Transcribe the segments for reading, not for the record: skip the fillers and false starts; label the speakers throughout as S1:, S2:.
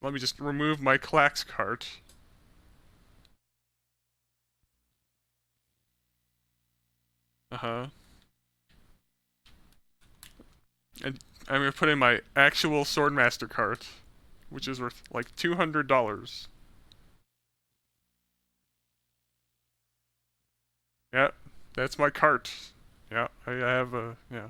S1: let me just remove my Clax cart. Uh-huh. And I'm gonna put in my actual Swordmaster cart, which is worth like $200. Yeah, that's my cart. Yeah, I have a, yeah.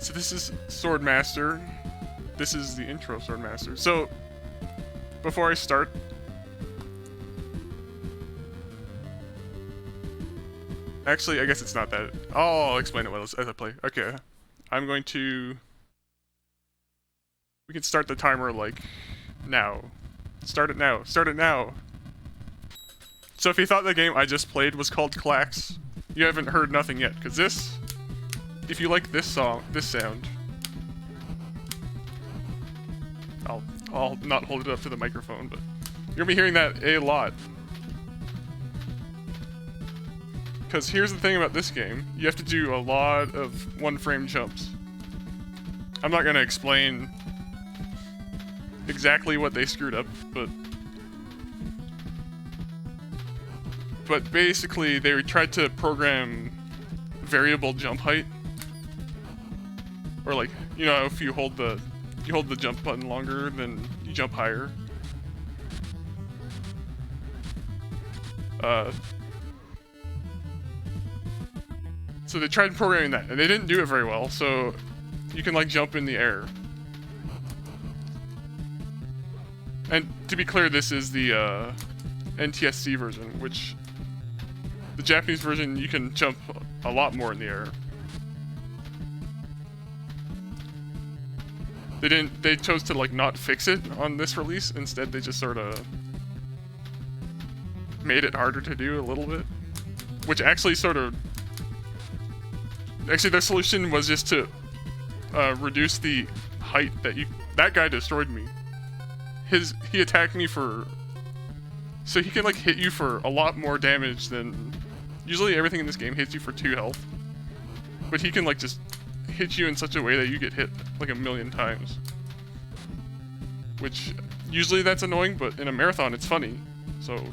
S1: So this is Swordmaster. This is the intro Swordmaster. So, before I start, actually, I guess it's not that. I'll explain it as I play. Okay, I'm going to. We can start the timer like now. Start it now. Start it now. So if you thought the game I just played was called Clax, you haven't heard nothing yet, because this, if you like this sound, I'll not hold it up to the microphone, but you're gonna be hearing that a lot. Because here's the thing about this game, you have to do a lot of one-frame jumps. I'm not gonna explain exactly what they screwed up, but basically they tried to program variable jump height, or like, you know, if you hold the jump button longer, then you jump higher. So they tried programming that, and they didn't do it very well. So you can like jump in the air. And to be clear, this is the NTSC version, which the Japanese version you can jump a lot more in the air. They chose to like not fix it on this release. Instead, they just sort of made it harder to do a little bit, which actually actually their solution was just to reduce the height that guy destroyed me. He attacked me so he can like hit you for a lot more damage than usually everything in this game hits you for 2 health, but he can like just hit you in such a way that you get hit like 1,000,000 times, which usually that's annoying, but in a marathon it's funny. So,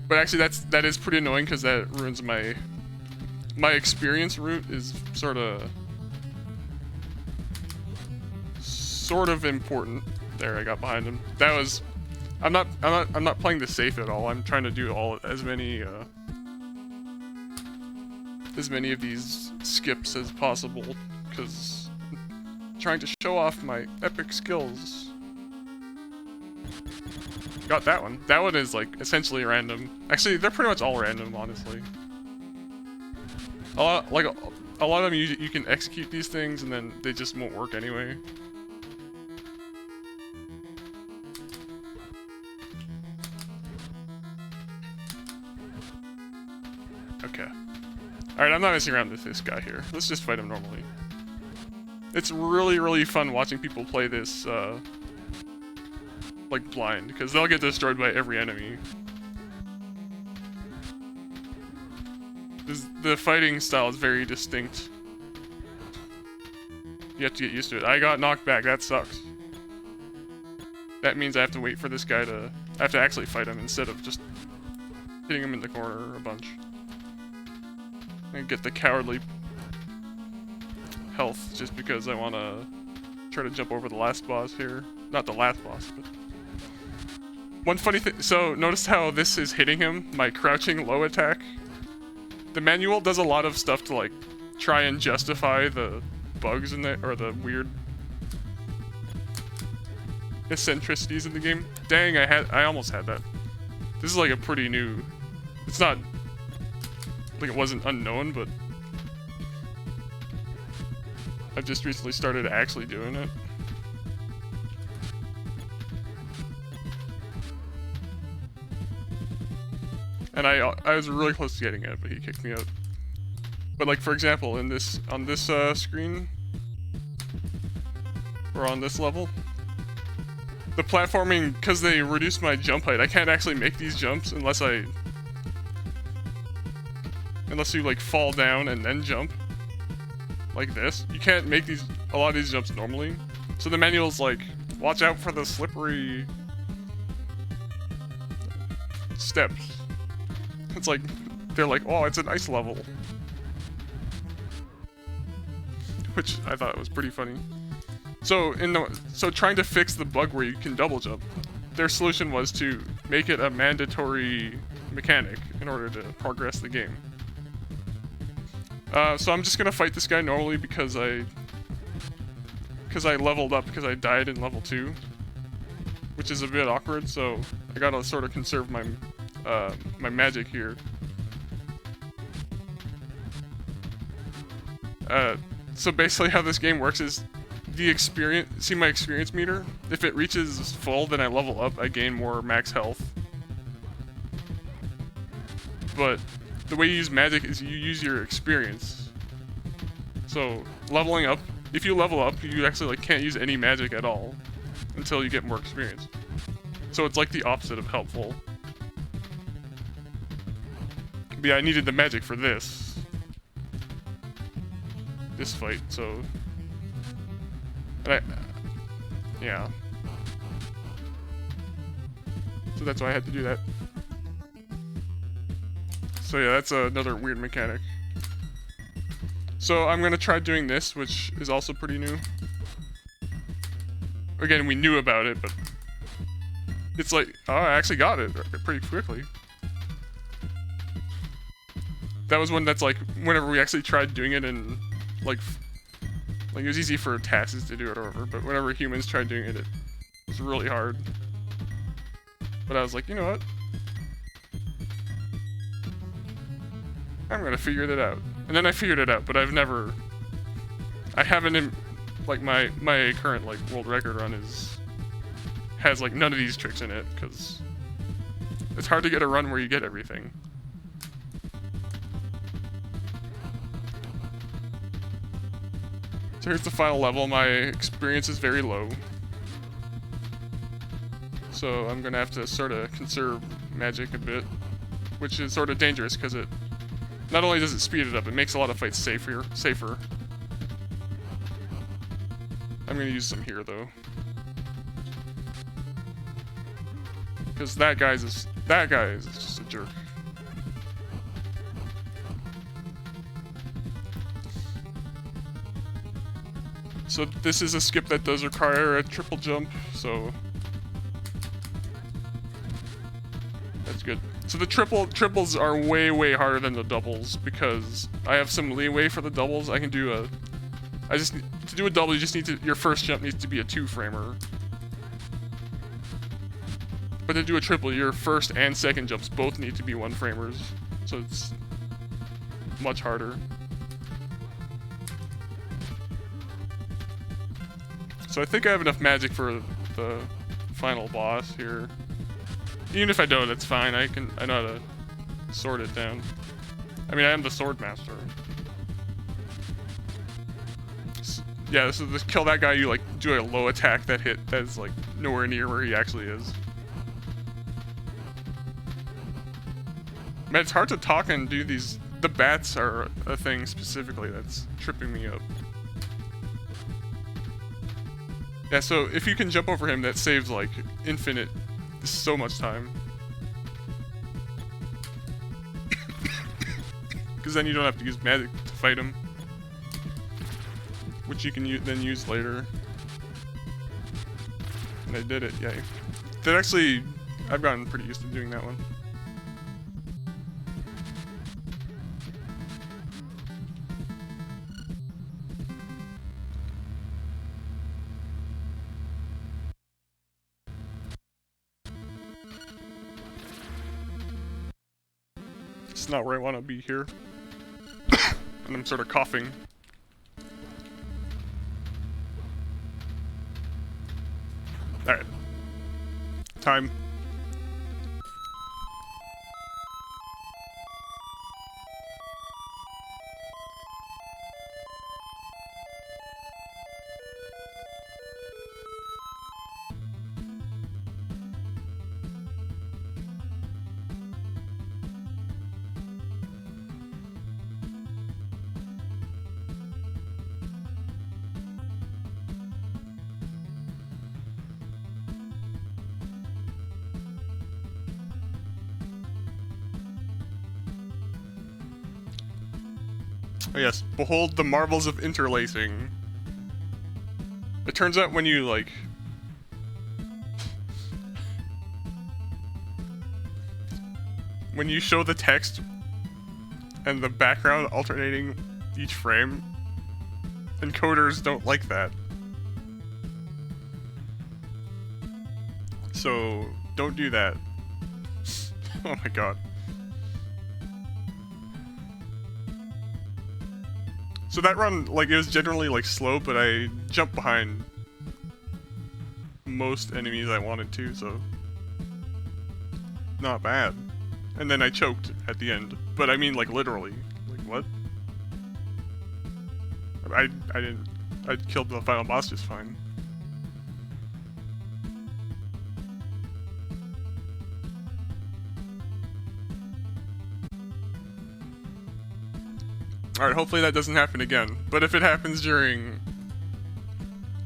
S1: but actually that is pretty annoying because that ruins my experience route is sort of important. There, I got behind him. That was I'm not playing this safe at all. I'm trying to do as many of these skips as possible, because I'm trying to show off my epic skills. Got that one. That one is like essentially random. Actually, they're pretty much all random, honestly. A lot of them you can execute these things and then they just won't work anyway. Okay. Alright, I'm not messing around with this guy here. Let's just fight him normally. It's really, really fun watching people play this, like, blind, because they'll get destroyed by every enemy. The fighting style is very distinct. You have to get used to it. I got knocked back, that sucks. That means I have to wait for this guy to... I have to actually fight him instead of just hitting him in the corner a bunch. And get the cowardly health just because I want to try to jump over the last boss here. Not the last boss, but... One funny thing... So, notice how this is hitting him? My crouching low attack? The manual does a lot of stuff to, like, try and justify the bugs in there, or the weird eccentricities in the game. Dang, I almost had that. This is like a pretty new... It's not... like it wasn't unknown, but... I've just recently started actually doing it. And I was really close to getting it, but he kicked me out. But like for example, in this on this screen or on this level, the platforming, because they reduced my jump height, I can't actually make these jumps unless you like fall down and then jump like this. You can't make a lot of these jumps normally. So the manual's like, watch out for the slippery steps. It's like, they're like, oh, it's an ice level. Which I thought was pretty funny. So trying to fix the bug where you can double jump, their solution was to make it a mandatory mechanic in order to progress the game. So I'm just gonna fight this guy normally because I leveled up because I died in level 2, which is a bit awkward. So I gotta sort of conserve my my magic here. So basically, how this game works is the experience. See my experience meter? If it reaches full, then I level up. I gain more max health. But the way you use magic is you use your experience. So leveling up, if you level up, you actually like can't use any magic at all until you get more experience. So it's like the opposite of helpful. But yeah, I needed the magic for this fight, so yeah. So that's why I had to do that. So yeah, that's another weird mechanic. So I'm gonna try doing this, which is also pretty new. Again, we knew about it, but it's like, oh, I actually got it pretty quickly. That was one that's like, whenever we actually tried doing it in, like it was easy for tasks to do it or whatever, but whenever humans tried doing it, it was really hard. But I was like, you know what? I'm gonna figure that out. And then I figured it out, but I haven't, like, my current, like, world record run has, like, none of these tricks in it, because it's hard to get a run where you get everything. So here's the final level. My experience is very low. So I'm gonna have to sort of conserve magic a bit, which is sort of dangerous because it not only does it speed it up, it makes a lot of fights safer. I'm gonna use some here though, because that guy is just a jerk. So this is a skip that does require a triple jump, so that's good. So the triples are way harder than the doubles because I have some leeway for the doubles. I can do to do a double, you just need to, your first jump needs to be a 2-framer. But to do a triple, your first and second jumps both need to be 1-framers. So it's much harder. So I think I have enough magic for the final boss here. Even if I don't, it's fine. I know how to sort it down. I mean, I am the sword master. Yeah, this is kill that guy. You like do a low attack that is like nowhere near where he actually is. Man, it's hard to talk and do these. The bats are a thing specifically that's tripping me up. Yeah, so if you can jump over him, that saves like infinite, so much time. Because then you don't have to use magic to fight him, which you can then use later. And I did it, yay. That actually, I've gotten pretty used to doing that one. It's not where I want to be here. And I'm sort of coughing. Alright. Time. Oh yes, behold the marvels of interlacing. It turns out when you, like... when you show the text and the background alternating each frame, encoders don't like that. So, don't do that. Oh my god. So that run, like, it was generally, like, slow, but I jumped behind most enemies I wanted to, so... not bad. And then I choked at the end. But I mean, like, literally. Like, what? I didn't... I killed the final boss just fine. Alright, hopefully that doesn't happen again. But if it happens during